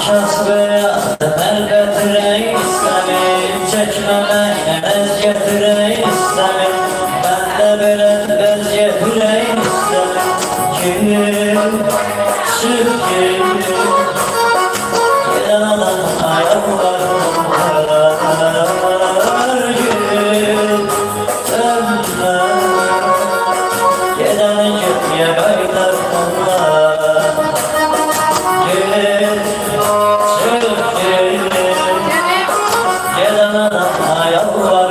kasbıya elbette isterim, çekmemeye ez getirey isterim. Ben de böyle bez getirey isterim. Kim sürgün gelen adam ayaklar gün dönme gelen gitmeye kaynar onlar. Gel sürgün gelen adam ayaklar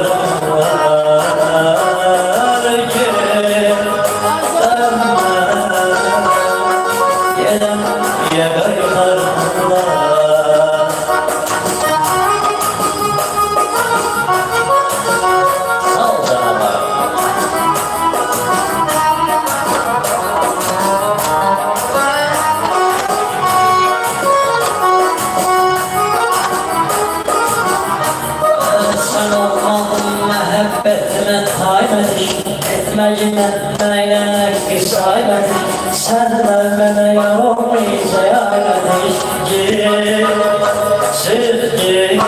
gün dönme gelen gitmeye kaynar onlar. Muhabbetine taymedik, etmecine meylenek bir saymedik. Senle bana yorulmayız ayarladık. Gir, sürgün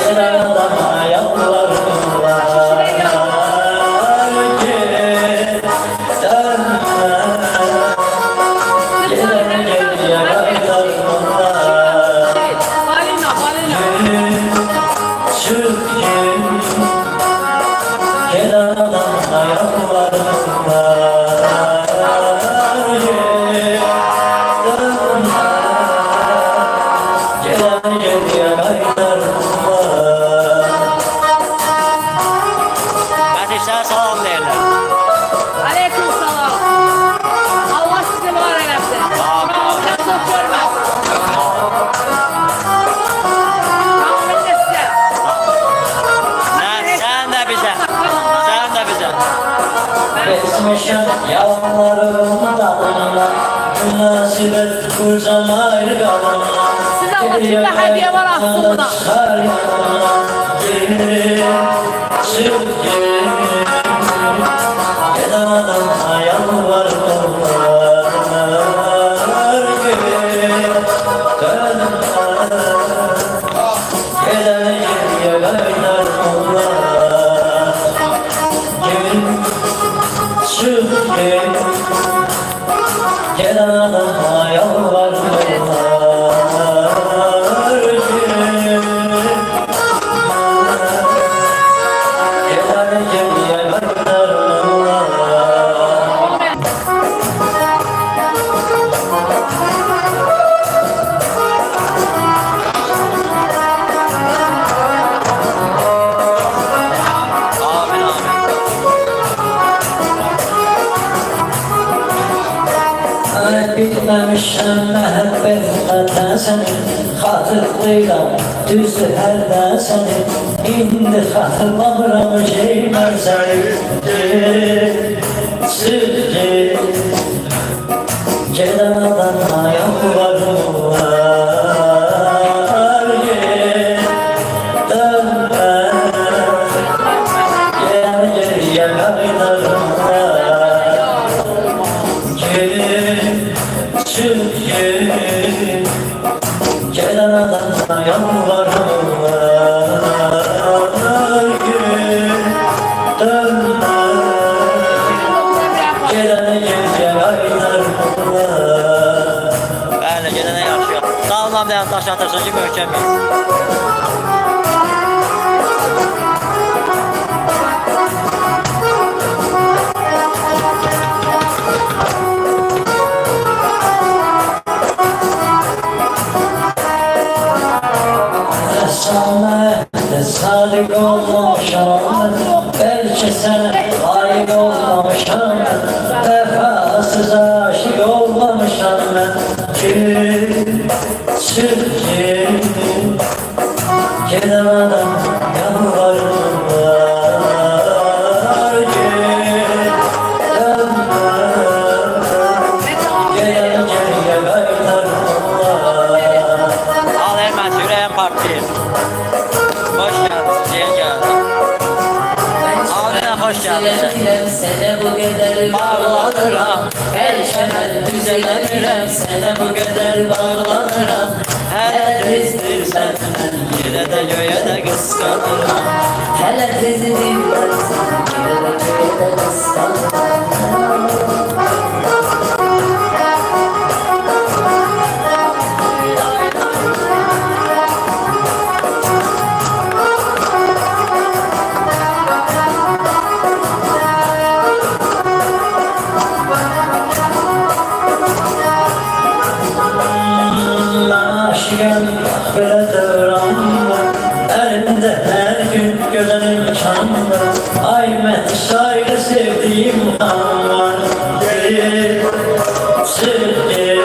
gelen adama yalvarım var. Gir, dönme gelen geriye kaydarım var. Gir, sürgün gelen adama yalvarım var. Gelen geriye kaydarım var. Kardeşler salam derler. Aleyküm selam. Allah sizi var eylesin. Sen çok görmez. Rahmet etsin. Sen de bize. Sen de bize. Kesmişim yalanlarımın dalına, münasebet kursam ayrı kalına. Size Allah'ın da hediye var aslında. Geri sürgün gelen adama yalvarım var. Gelen geriye kaynarım var. Sürgün gelen adama yalvarım var. Gelen geriye kaynarım var. Amin amin. Bitmemişim muhabbetle senin, hatırlayıram düzdü hərdə senin. İndi hatırlamıram şeyler seni. Sürgün gelen adama yalvarım var. Dönme gelen geriye kaynarım var. Sürgün gelen adama yalvarım var. Dönme gelen geriye kaynarım var. Bəli, gedənə yaxşı. Sağlam dayan daş atırsın ki, möhkəm yox. Sadık olmamışam, belki sana layık olmamışam, vefasız aşık olmamışam ben. Gül, sürgün gelen adam yalvarım var. Gül, dönme gelen geriye kaynarım var. Al Ermən, ürəyim partlayır. Hoş geldin, yeni geldin. Ağabeyine hoş geldin. Düzelemem sene bu kadar bağlanıram. Erişemem düzelemem sene bu kadar bağlanıram. Hele dizdirsen Yine de göğe de kıskanırım. hele dizdirsen yine de göğe de kıskanırım. Aşkım böyledir ama elimde her gün gözenim çanlı. Ay meşayla sevdiğim var. Gelip sevdim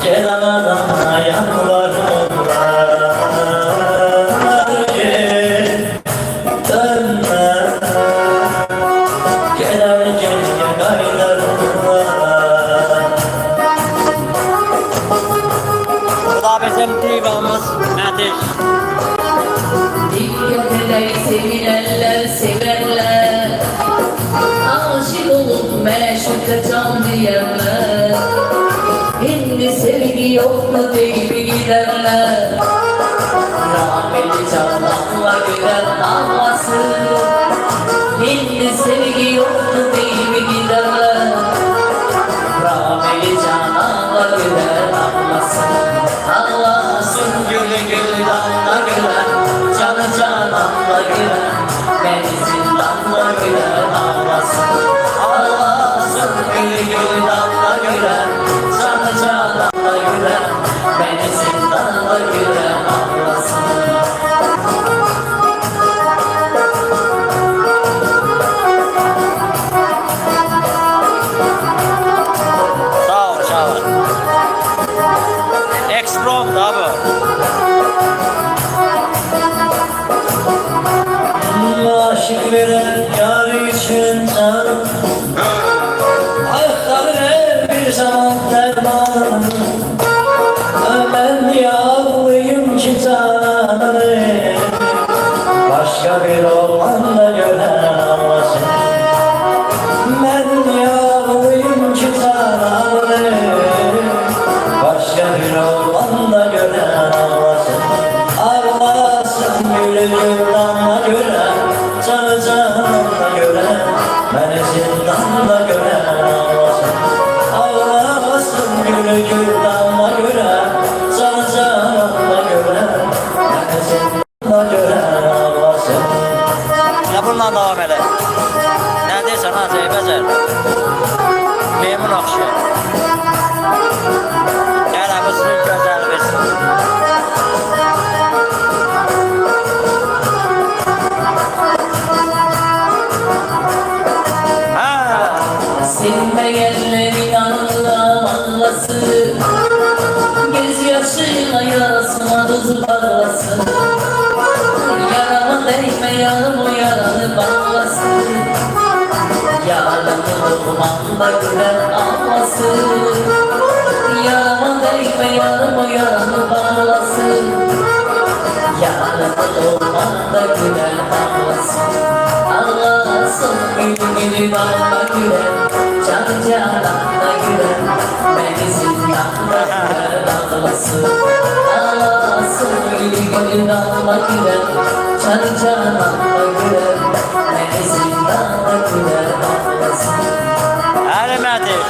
Gelamadan yanlarım var. Gel dönme Gelerken yanaylarım var. Bu da bizim divamız Mətiş. Dikkat eder sevilenler severler. Aşık olup meşhur can diyemler. Şimdi sevgi yok mu değil mi giderler. Rahmetli canlanla gülen ağlasın. Şimdi sevgi yok mu değil mi giderler. Rahmetli canlanla gülen ağlasın. Ağlasın gülü gülü damla gülen. Canı cananla gülen. Beni zindanla gülen ağlasın. Ağlasın gülü gülü damla gülen. Canı cananla gülen. Beni zindanla gülen ağlasın. Sağ ol uşaqlar. Eksprom da bu. Aşık veren yar için canım. Ayakları ver bir zaman dermanım. Ben yavruyum ki tanrım. Başka bir oğlanla gören ağlasın. Ben yavruyum ki tanrım. Başka bir oğlanla gören ağlasın. Ağlasın gülü güldanla gören. Canı cananla gören. Beni zindanla gören ağlasın. Ağlasın gülü güldanla gören. Canı cananla gören. Beni zindanla gören ağlasın. Ya bununla devam edək. Nə deyirsən ha Zeybəcər? Memnun oxşu. Qələmizin gözəl versin. Silmeyenlerin anlaması. Göz yaşıyla yarasına tuz bağlasın. Yarama değme yarım o yaranı bağlasın. Yaranı olmamda gülen ağlasın. Yarama değme yarım o yaranı bağlasın. Yaranı olmamda gülen ağlasın. Ağlasın gülü gülü bağla gülen. Can cananla gülen. Beni zindanla gülen ağlasın. Ağlasın gülü gülü bağla gülen. Can cananla gülen. Beni zindanla gülen ağlasın. Əli Mətiş.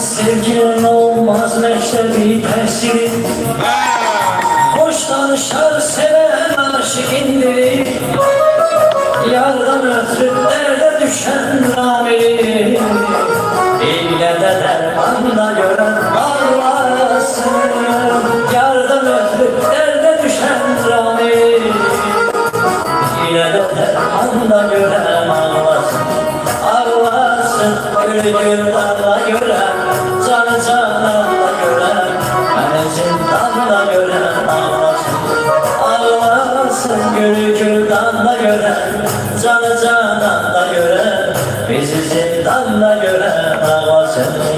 Sevgilin olmaz meşrebi tesiri. Hoş tanışar seven aşık indirir. Yardan ötürü derde düşen ramili. İlle de dermanla gören ağlasın. Yardan ötürü derde düşen ramili. İlle de dermanla gören ağlasın. Ağlasın gülgüldanla gören. Canı cananla gören. Beni zindanla gören ağlasın. Ağlasın gülgüldanla gören. Canına göre ağlar seni